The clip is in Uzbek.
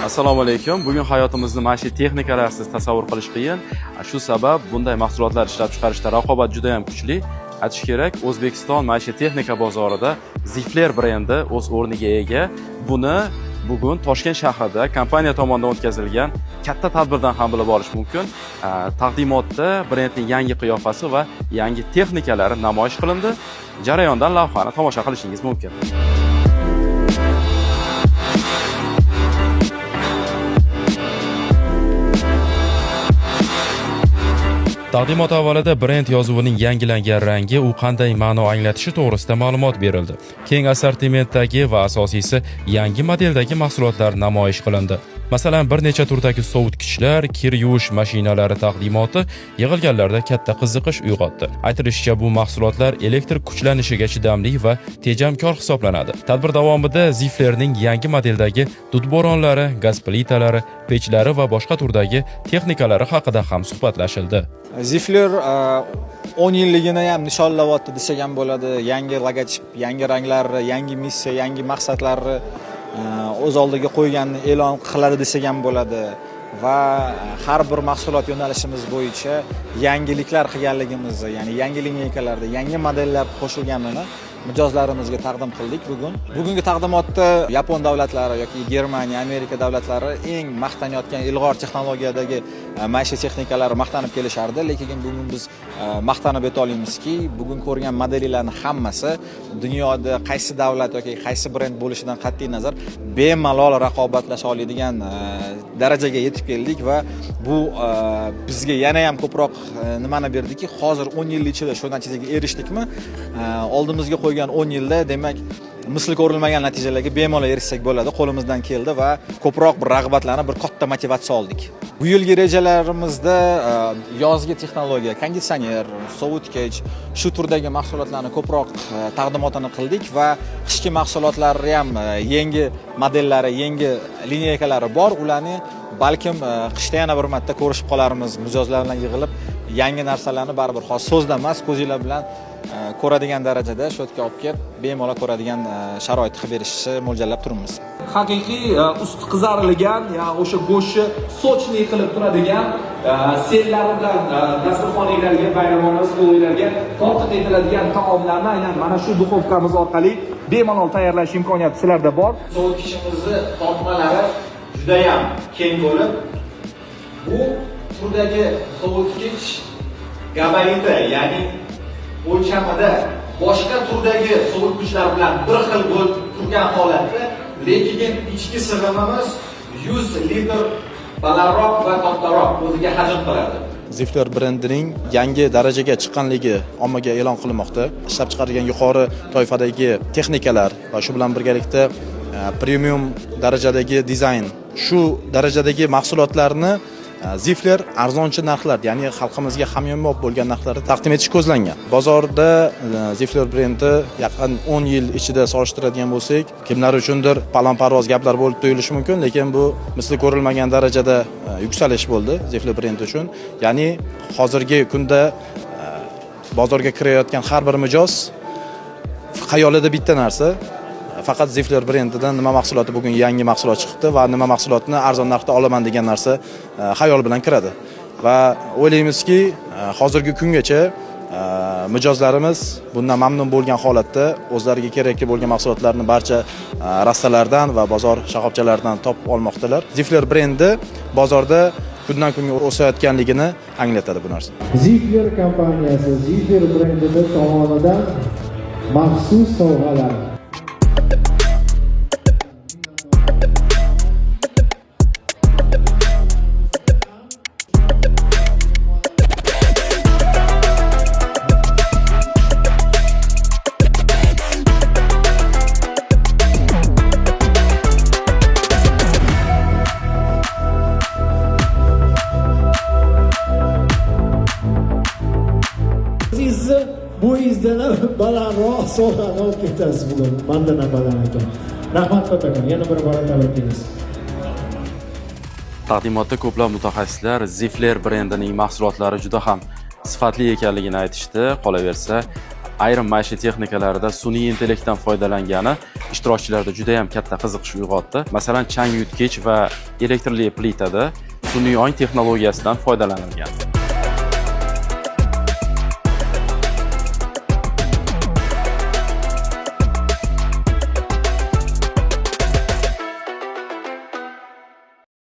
Assalomu alaykum. Bugun hayotimizni maishiy texnikalarsiz tasavvur qilish qiyin. Shu sabab bunday mahsulotlar ishlab chiqarishda raqobat juda ham kuchli. Aytish kerak, O'zbekiston maishiy texnika bozorida Zifler brendi o'z o'rniga ega. Buni bugun Toshkent shahrida kompaniya tomonidan o'tkazilgan katta tadbirdan ham bilib olish mumkin. Taqdimotda brendning yangi qiyofasi va yangi texnikalari namoyish qilindi. Jarayondan lavhani tomosha qilishingiz mumkin. Taqdimot avvalida brend yozuvining yangilangan rangi u qanday ma'no anglatishi to'g'risida ma'lumot berildi. Keng assortimentdagi va asosiysi yangi modeldagi mahsulotlar namoyish qilindi. Masalan, bir necha turdagi sovutgichlar, kir yuvish mashinalari taqdimoti yig'ilganlarda katta qiziqish uyg'otdi. Aytilishicha, bu mahsulotlar elektr kuchlanishiga chidamli va tejamkor hisoblanadi. Tadbir davomida Ziflerning yangi modeldagi dud bo'ronlari, gaz plitalari, pechlari va boshqa turdagi texnikalari haqida ham suhbatlashildi. Zifler 10 yilligini ham nishonlayapti desak ham bo'ladi. Yangi logotip, yangi ranglar, yangi missiya, yangi maqsadlarni o'z oldiga qo'yganini e'lon qiladi desak ham bo'ladi va har bir mahsulot yo'nalishimiz bo'yicha yangiliklar qilganligimizni, ya'ni yangi lineykalarda yangi modellar qo'shilganini mijozlarimizga taqdim qildik bugun. Bugungi taqdimotda Yapon davlatlari yoki Germaniya, Amerika davlatlari eng maqtanayotgan ilg'or texnologiyadagi maishiy texnikalari maqtanib kelishardi, lekin bugun biz maqtanib ayta olamizki, bugun ko'rgan modellarning hammasi dunyoda qaysi davlat yoki qaysi brend bo'lishidan qat'iy nazar bemalol raqobatlasha oladigan darajaga yetib keldik va bu bizga yana ham ko'proq nimani berdiki, hozir 10 yil ichida shu natijaga erishdikmi? Oldimizga qo'ygan 10 yilda demak misli ko'rilmagan natijalarga bemalol erishsak bo'ladi, qo'limizdan keldi va ko'proq bir rag'batlanib, bir katta motivatsiya oldik. Bu yilgi rejalarimizda yozgi texnologiya, konditsioner, sovutgich, shu turdagi mahsulotlarni ko'proq taqdimotini qildik va qishki mahsulotlarni ham yangi modellari, yangi lineykalari bor. Ularni balkim qishda yana bir marta ko'rishib qolarmiz, mijozlar bilan yig'ilib yangi narsalarni baribir hozir so'zda emas, ko'zinglar bilan ko'radigan darajada shu yerga olib kelib bemalol ko'radigan sharoit qilib berishni mo'ljallab turibmiz. Haqiqiy usti qizarilgan, ya'ni o'sha go'shtni sochli qilib turadigan sellar bilan dasturxoninglarga, bayramona stollarga tortiq etiladigan taomlarni aynan mana shu duxovkamiz orqali bemalol tayyorlash imkoniyati sizlarda bor. Sovutgichimizni tortmalari juda ham keng bo'lib, bu turdagi sovutgich gabariti, ya'ni o'lchamida boshqa turdagi sovutgichlar bilan bir xil bo'lib turgan holatda, lekin ichki sig'imimiz 100 litr balandroq va kattaroq o'ziga hajm qiladi. Zifler brendining yangi darajaga chiqqanligi ommaga e'lon qilinmoqda. Ishlab chiqarilgan yuqori toifadagi texnikalar va shu bilan birgalikda premium darajadagi dizayn, shu darajadagi mahsulotlarni Zifler arzonchi narxlar, ya'ni xalqimizga hamyonbop bo'lgan narxlarda taqdim etish ko'zlangan. Bozorda Zifler brendi yaqin 10 yil ichida solishtiradigan bo'lsak, kimlar uchundir balandparvoz gaplar bo'lib tuyulishi mumkin, lekin bu misli ko'rilmagan darajada yuksalish bo'ldi Zifler brendi uchun. Ya'ni hozirgi kunda bozorga kirayotgan har bir mijoz xayolida bitta narsa, faqat Zifler brendidan nima mahsuloti bugun yangi mahsulot chiqibdi va nima mahsulotni arzon narxda olaman degan narsa xayol bilan kiradi. Va o'ylaymizki, hozirgi kungacha mijozlarimiz bundan mamnun bo'lgan holatda o'zlariga kerakli bo'lgan mahsulotlarni barcha rastalardan va bozor shoxobchalaridan topib olmoqdalar. Zifler brendi bozorda kundan kunga o'sayotganligini anglatadi bu narsa. Zifler kompaniyasi Zifler brendi tomonidan maxsus sovg'alar bu izdan balandroq sovg'ani olib ketasiz bugun. Mandan baland ekan. Rahmat Qo'takan, yana bir bora tabriklaymiz. Taqdimotda ko'plab mutaxassislar Zifler brendining mahsulotlari juda ham sifatli ekanligini aytishdi. Qolaversa, ayrim maishiy texnikalarida sun'iy intellektdan foydalangani ishtirokchilarda juda ham katta qiziqish uyg'otdi. Masalan, chang yutgich va elektrli plitada sun'iy ong texnologiyasidan foydalanilgan.